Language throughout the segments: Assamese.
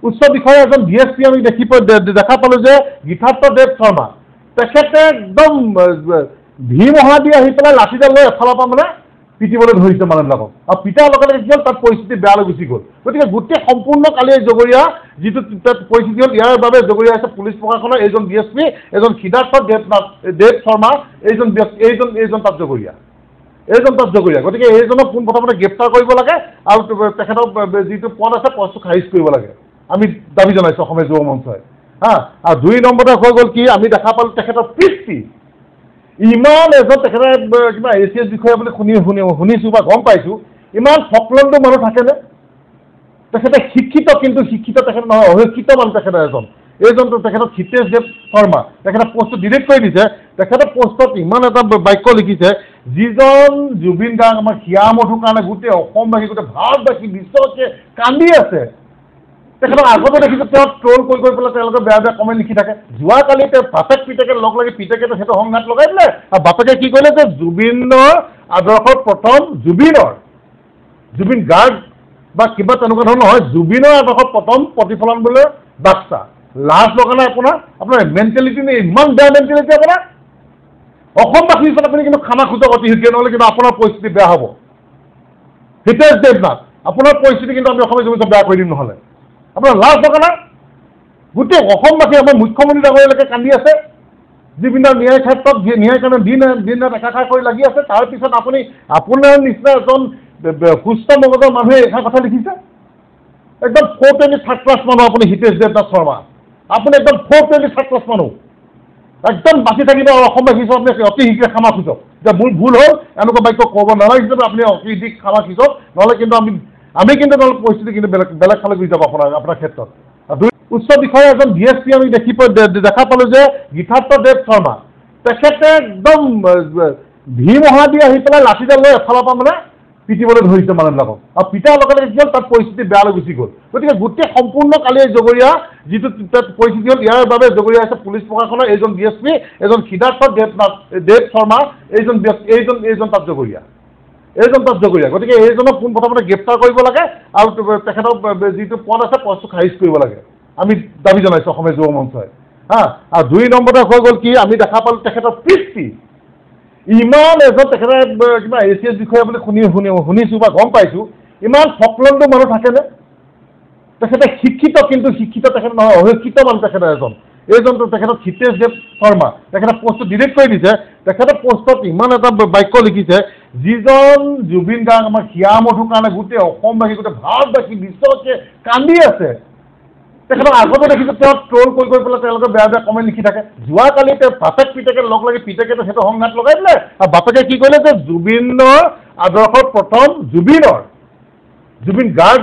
উচ্চ বিষয়া এজন DSP আমি দেখা পালোঁ যে গীতাৰ্থ দেৱ শৰ্মা তেখেতে একদম ভীম অহা দি আহি পেলাই লাঠিডাল লৈ এফালৰ পৰা মানে পিটিবলৈ ধৰিছে মানুহবিলাকক আৰু পিটাৰ লগে লগে কি হ'ল তাত পৰিস্থিতি বেয়ালৈ গুচি গ'ল গতিকে গোটেই সম্পূৰ্ণ কালি জগৰীয়া যিটো তাত পৰিস্থিতি হ'ল ইয়াৰ বাবে জগৰীয়া আছে পুলিচ প্ৰশাসনৰ এইজন DSP এজন সিদ্ধাৰ্থ দেৱ শৰ্মা এইজন তাত জগৰীয়া গতিকে এইজনক পোনপ্ৰথমতে গ্ৰেপ্তাৰ কৰিব লাগে আৰু তেখেতক যিটো পদ আছে পদটো খাৰিজ কৰিব লাগে আমি দাবী জনাইছোঁ অসমীয়া যুৱ মঞ্চই আৰু 2 নম্বৰতে হৈ গ'ল কি আমি দেখা পালোঁ তেখেতৰ পিতৃ ইমান এজন তেখেতে কিবা ACS বিষয়া বুলি শুনিছোঁ বা গম পাইছোঁ ইমান ফকলণ্ড মানুহ থাকেনে তেখেতে শিক্ষিত কিন্তু শিক্ষিত তেখেত নহয় অশিক্ষিত মানুহ তেখেতে এইজনটো তেখেতক হিতেশ দেৱ শৰ্মা তেখেতে পোষ্টটো ডিলিট কৰি দিছে তেখেতে পোষ্টত ইমান এটা বাক্য লিখিছে যিজন জুবিন গাৰ্গ আমাৰ হিয়া মধুৰ কাৰণে গোটেই অসমবাসী গোটেই ভাৰতবাসী বিশ্বকে কান্দি আছে তেখেতক আগতে দেখিছোঁ তেওঁ ট্ৰল কৰি পেলাই তেওঁলোকে বেয়া বেয়া কমেণ্ট লিখি থাকে যোৱাকালি তেওঁ বাপেক পিতেকে লগ লাগি পিতেকেতো সেইটো সংঘাত লগাই দিলে আৰু বাপেকে কি কৰিলে যে জুবিনৰ আদৰ্শৰ প্ৰথম জুবিন গাৰ্গ বা কিবা তেনেকুৱা ধৰণৰ নহয় জুবিনৰ আদৰ্শৰ প্ৰথম প্ৰতিফলন বোলে বাক্সা লাজ লগা নাই আপোনাৰ মেণ্টেলিটি নে ইমান বেয়া মেণ্টেলিটি আপোনাৰ অসমবাসী হিচাপে আপুনি কিন্তু খানা খোজক অতি শীঘ্ৰে নহ'লে কিন্তু আপোনাৰ পৰিস্থিতি বেয়া হ'ব হিতেশ দেৱনাথ আপোনাৰ পৰিস্থিতি কিন্তু আমি অসমীয়া জনতা বেয়া কৰি দিম নহ'লে আপোনাৰ লাজ লগা নাই গোটেই অসমবাসী আমাৰ মুখ্যমন্ত্ৰী ডাঙৰীয়ালৈকে কান্দি আছে জুবিনৰ ন্যায় ক্ষেত্ৰত ন্যায় কাৰণে দিন ৰাত একাকাৰ কৰি লাগি আছে তাৰপিছত আপুনি আপোনাৰ নিচিনা এজন সুস্থ মগজৰ মানুহে এটা কথা লিখিছে একদম 420 থাৰ্ড ক্লাছ মানুহ আপুনি হিতেশ দেৱনাথ শৰ্মা আপুনি একদম 420 থাৰ্ড ক্লাছ মানুহ একদম বাচি থাকিব অসমবাসী হিচাপে অতি শীঘ্ৰে ক্ষমা খোজক যে মোৰ ভুল হ'ল এনেকুৱা বাক্য ক'ব নালাগিছিল আপুনি অতি শীঘ্ৰে ক্ষমা খোজক নহ'লে কিন্তু আমি কিন্তু পৰিস্থিতি কিন্তু বেলেগ ফালে গুচি যাব আপোনাৰ ক্ষেত্ৰত উচ্চ বিষয়া এজন DSP আমি দেখা পালোঁ যে গীতাৰ্থ দেৱ শৰ্মা তেখেতে একদম ভীম অহা দি আহি পেলাই লাঠিডাল লৈ এফালৰ পৰা মানে পিটিবলৈ ধৰিছে মানুহবিলাকক আৰু পিটাৰ লগে লগে কি হ'ল তাত পৰিস্থিতি বেয়ালৈ গুচি গ'ল গতিকে গোটেই সম্পূৰ্ণ কালি জগৰীয়া যিটো তাত পৰিস্থিতি হ'ল ইয়াৰ বাবে জগৰীয়া আছে পুলিচ প্ৰশাসনৰ এইজন DSP এজন সিদ্ধাৰ্থ দেৱ শৰ্মা এইজন তাত জগৰীয়া গতিকে এইজনক পোনপ্ৰথমতে গ্ৰেপ্তাৰ কৰিব লাগে আৰু তেখেতক যিটো পদ আছে পদটো খাৰিজ কৰিব লাগে আমি দাবী জনাইছোঁ অসমীয়া যুৱ মঞ্চই আৰু 2 নম্বৰতে হৈ গ'ল কি আমি দেখা পালোঁ তেখেতৰ পিতৃ ইমান এজন তেখেতে কিবা ACS বিষয়া বুলি শুনিছোঁ বা গম পাইছোঁ ইমান ফকলণ্ড মানুহ থাকেনে তেখেতে শিক্ষিত কিন্তু শিক্ষিত তেখেত নহয় অশিক্ষিত মানুহ তেখেতে এইজনটো তেখেতক হিতেশ দেৱ শৰ্মা তেখেতে পোষ্টটো ডিলিট কৰি দিছে তেখেতে পোষ্টত ইমান এটা বাক্য লিখিছে যিজন জুবিন গাৰ্গ আমাৰ হিয়া মধুৰ কাৰণে গোটেই অসমবাসী গোটেই ভাৰতবাসী বিশ্বকে কান্দি আছে তেখেতক আগতে দেখিছোঁ তেওঁ ট্ৰল কৰি পেলাই তেওঁলোকে বেয়া বেয়া কমেণ্ট লিখি থাকে যোৱাকালি তেওঁ বাপেক পিতেকে লগ লাগি পিতেকেতো সেইটো সংঘাত লগাই দিলে আৰু বাপেকে কি কৰিলে যে জুবিনৰ আদৰ্শৰ প্ৰথম জুবিন গাৰ্গ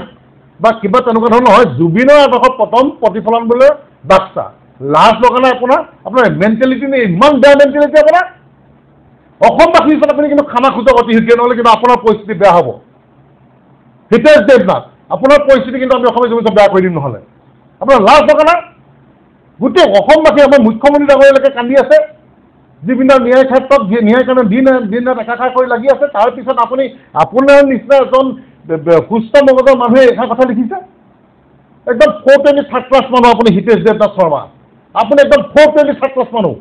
বা কিবা তেনেকুৱা ধৰণৰ নহয় জুবিনৰ আদৰ্শৰ প্ৰথম প্ৰতিফলন বোলে বাক্সা লাজ লগা নাই আপোনাৰ মেণ্টেলিটি নে ইমান বেয়া মেণ্টেলিটি আপোনাৰ অসমবাসী হিচাপে আপুনি কিন্তু খানা খোজক অতি শীঘ্ৰে নহ'লে কিন্তু আপোনাৰ পৰিস্থিতি বেয়া হ'ব হিতেশ দেৱনাথ আপোনাৰ পৰিস্থিতি কিন্তু আমি অসমীয়া জনতা বেয়া কৰি দিম নহ'লে আপোনাৰ লাজ লগা নাই গোটেই অসমবাসী আমাৰ মুখ্যমন্ত্ৰী ডাঙৰীয়ালৈকে কান্দি আছে জুবিনৰ ন্যায় ক্ষেত্ৰত ন্যায় কাৰণে দিন ৰাত একাকাৰ কৰি লাগি আছে তাৰপিছত আপুনি আপোনাৰ নিচিনা এজন সুস্থ মগজৰ মানুহে এটা কথা লিখিছে একদম 420 থাৰ্ড ক্লাছ মানুহ আপুনি হিতেশ দেৱনাথ শৰ্মা আপুনি একদম 420 থাৰ্ড ক্লাছ মানুহ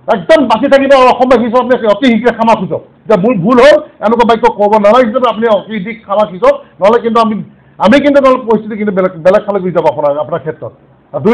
একদম বাচি থাকিব অসমবাসী হিচাপে অতি শীঘ্ৰে ক্ষমা খোজক যে মোৰ ভুল হ'ল এনেকুৱা বাক্য ক'ব নালাগিছিল আপুনি অতি শীঘ্ৰে ক্ষমা খোজক নহ'লে কিন্তু আমি কিন্তু পৰিস্থিতি কিন্তু বেলেগ ফালে গুচি যাব আপোনাৰ ক্ষেত্ৰত